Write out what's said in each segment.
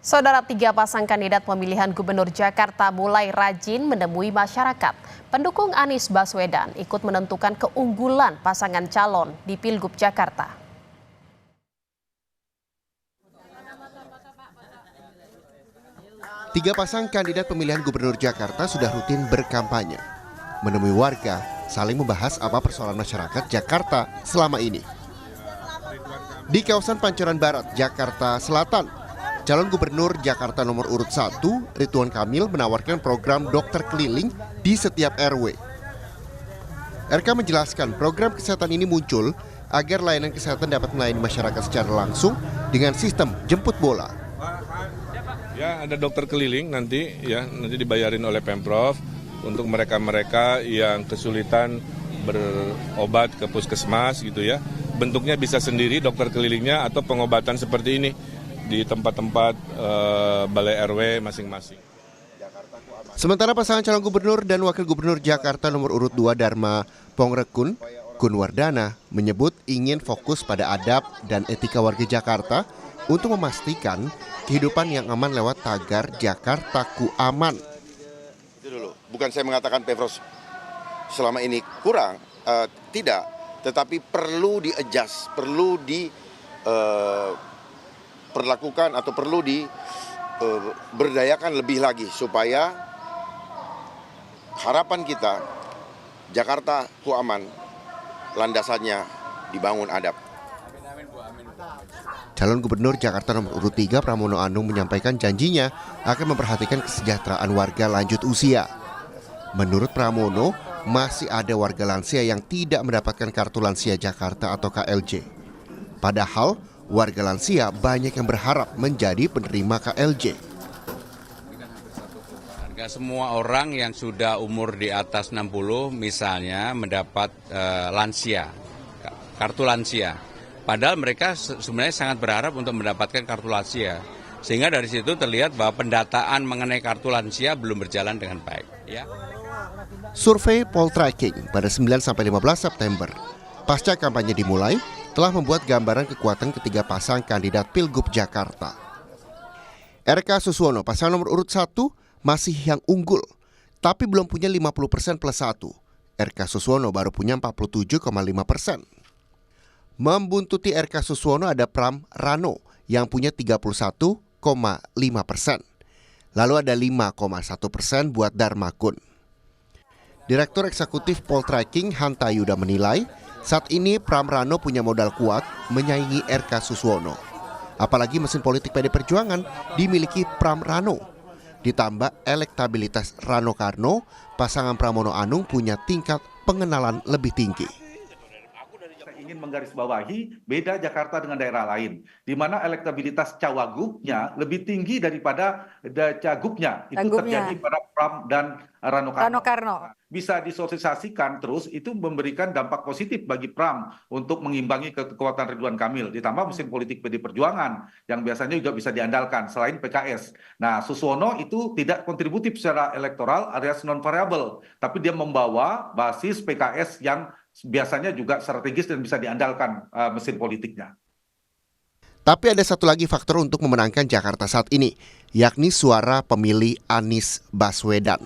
Saudara, 3 pasang kandidat pemilihan Gubernur Jakarta mulai rajin menemui masyarakat. Pendukung Anies Baswedan ikut menentukan keunggulan pasangan calon di Pilgub Jakarta. Tiga pasang kandidat pemilihan Gubernur Jakarta sudah rutin berkampanye, menemui warga, saling membahas apa persoalan masyarakat Jakarta selama ini. Di kawasan Pancoran Barat, Jakarta Selatan, calon Gubernur Jakarta nomor urut 1, Ridwan Kamil menawarkan program dokter keliling di setiap RW. RK menjelaskan program kesehatan ini muncul agar layanan kesehatan dapat melayani masyarakat secara langsung dengan sistem jemput bola. Ya, ada dokter keliling nanti dibayarin oleh Pemprov untuk mereka-mereka yang kesulitan berobat ke puskesmas gitu ya. Bentuknya bisa sendiri dokter kelilingnya atau pengobatan seperti ini di tempat-tempat balai RW masing-masing. Sementara pasangan calon gubernur dan wakil gubernur Jakarta nomor urut 2 Dharma Pongrekun, Kunwardana, menyebut ingin fokus pada adab dan etika warga Jakarta untuk memastikan kehidupan yang aman lewat tagar Jakartaku Aman. Itu dulu. Bukan saya mengatakan Pemprov selama ini kurang, tidak. Tetapi perlu di-adjust, perlu diperlakukan atau perlu diberdayakan lebih lagi supaya harapan kita Jakartaku Aman landasannya dibangun adab. Calon Gubernur Jakarta nomor urut 3 Pramono Anung menyampaikan janjinya akan memperhatikan kesejahteraan warga lanjut usia. Menurut Pramono, masih ada warga lansia yang tidak mendapatkan kartu lansia Jakarta atau KLJ. Padahal warga lansia banyak yang berharap menjadi penerima KLJ. Semua orang yang sudah umur di atas 60 misalnya mendapat lansia, kartu lansia. Padahal mereka sebenarnya sangat berharap untuk mendapatkan kartu lansia. Sehingga dari situ terlihat bahwa pendataan mengenai kartu lansia belum berjalan dengan baik. Ya. Survei Poltreking pada 9-15 September, pasca kampanye dimulai, telah membuat gambaran kekuatan ketiga pasang kandidat Pilgub Jakarta. RK Suswono, pasangan nomor urut 1, masih yang unggul, tapi belum punya 50% plus 1. RK Suswono baru punya 47,5%. Membuntuti RK Suswono ada Pram Rano yang punya 31,5%. Lalu ada 5,1% buat Dharma Kun. Direktur Eksekutif Poltreking Hanta Yuda menilai, saat ini Pram Rano punya modal kuat menyaingi RK Suswono. Apalagi mesin politik PD Perjuangan dimiliki Pram Rano. Ditambah elektabilitas Rano Karno, pasangan Pramono Anung punya tingkat pengenalan lebih tinggi. Ingin menggarisbawahi beda Jakarta dengan daerah lain, di mana elektabilitas cawagupnya lebih tinggi daripada cagupnya. Itu terjadi pada Pram dan Rano Karno. Bisa disosialisasikan terus, itu memberikan dampak positif bagi Pram untuk mengimbangi kekuatan Ridwan Kamil. Ditambah mesin politik PD Perjuangan yang biasanya juga bisa diandalkan selain PKS. Nah, Suswono itu tidak kontributif secara elektoral alias non-variable, tapi dia membawa basis PKS yang biasanya juga strategis dan bisa diandalkan mesin politiknya. Tapi ada satu lagi faktor untuk memenangkan Jakarta saat ini, yakni suara pemilih Anies Baswedan.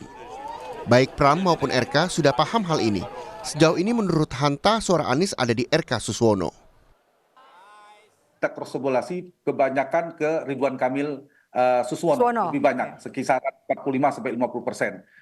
Baik Pram maupun RK sudah paham hal ini. Sejauh ini menurut Hanta, suara Anies ada di RK Suswono. Kita cross-tabulasi kebanyakan ke Ridwan Kamil Suswono lebih banyak, sekitar 45-50%.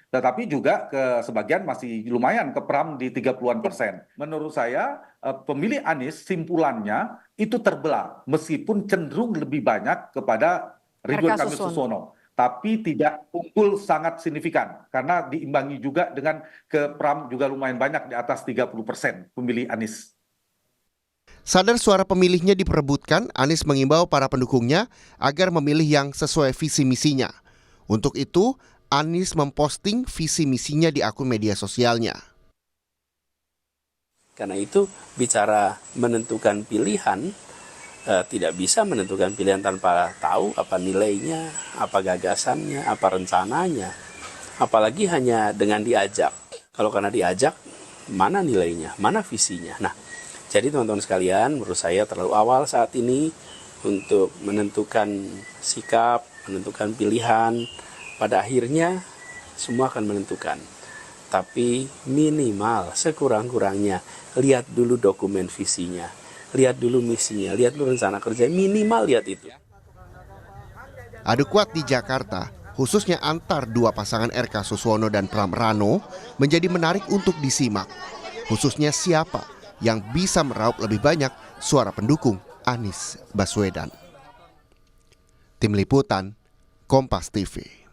Tetapi juga ke sebagian masih lumayan ke Pram di 30-an%. Menurut saya pemilih Anies simpulannya itu terbelah, meskipun cenderung lebih banyak kepada Ridwan Kamil Suswono. Tapi tidak unggul sangat signifikan, karena diimbangi juga dengan ke Pram juga lumayan banyak di atas 30% pemilih Anies. Sadar suara pemilihnya diperebutkan, Anies mengimbau para pendukungnya agar memilih yang sesuai visi misinya. Untuk itu, Anies memposting visi misinya di akun media sosialnya. Karena itu bicara menentukan pilihan, tidak bisa menentukan pilihan tanpa tahu apa nilainya, apa gagasannya, apa rencananya. Apalagi hanya dengan diajak. Kalau karena diajak, mana nilainya, mana visinya. Nah, jadi teman-teman sekalian, menurut saya terlalu awal saat ini untuk menentukan sikap menentukan pilihan. Pada akhirnya semua akan menentukan. Tapi minimal sekurang-kurangnya lihat dulu dokumen visinya, lihat dulu misinya, lihat dulu rencana kerja, minimal lihat itu. Adu kuat di Jakarta, khususnya antar dua pasangan RK Suswono dan Pram Rano, menjadi menarik untuk disimak. Khususnya siapa yang bisa meraup lebih banyak suara pendukung Anies Baswedan. Tim Liputan, Kompas TV.